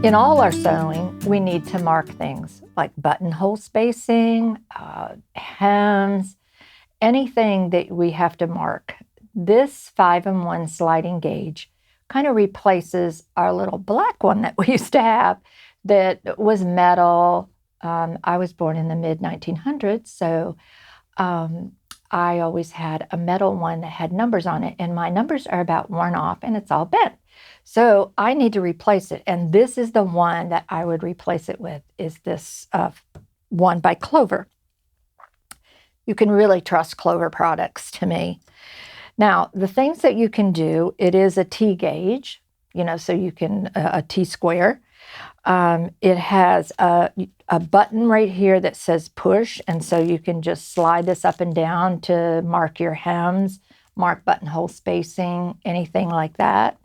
In all our sewing, we need to mark things like buttonhole spacing, hems, anything that we have to mark. This 5-in-1 sliding gauge kind of replaces our little black one that we used to have that was metal. I was born in the mid-1900s, so I always had a metal one that had numbers on it, and my numbers are about worn off and it's all bent. So I need to replace it, and this is the one that I would replace it with, is this one by Clover. You can really trust Clover products to me. Now, the things that you can do, it is a T gauge, so you can, a T square. It has a button right here that says push, and so you can just slide this up and down to mark your hems, mark buttonhole spacing, anything like that.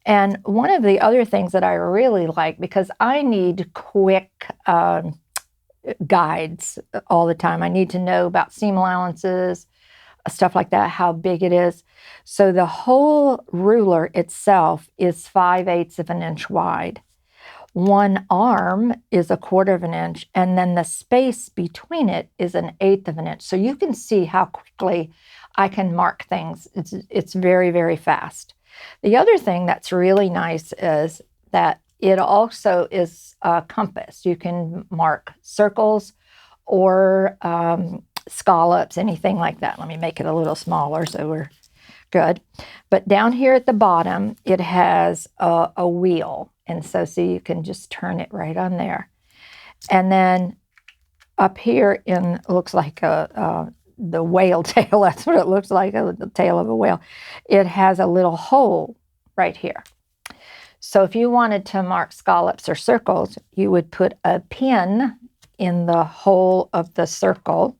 And one of the other things that I really like, because I need quick guides all the time. I need to know about seam allowances, stuff like that, how big it is. So the whole ruler itself is 5/8 of an inch wide. One arm is 1/4 of an inch, and then the space between it is 1/8 of an inch. So you can see how quickly I can mark things. It's very, very fast. The other thing that's really nice is that it also is a compass. You can mark circles or scallops, anything like that. Let me make it a little smaller so we're good. But down here at the bottom, it has a wheel. And so see, you can just turn it right on there. And then up here looks like the whale tail, that's what it looks like, the tail of a whale. It has a little hole right here. So if you wanted to mark scallops or circles, you would put a pin in the hole of the circle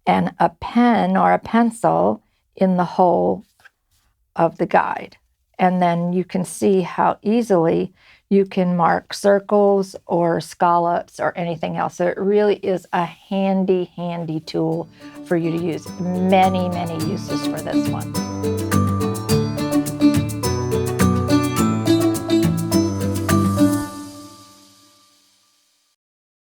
and a pen or a pencil in the hole of the guide. And then you can see how easily you can mark circles or scallops or anything else. So it really is a handy, handy tool for you to use. Many, many uses for this one.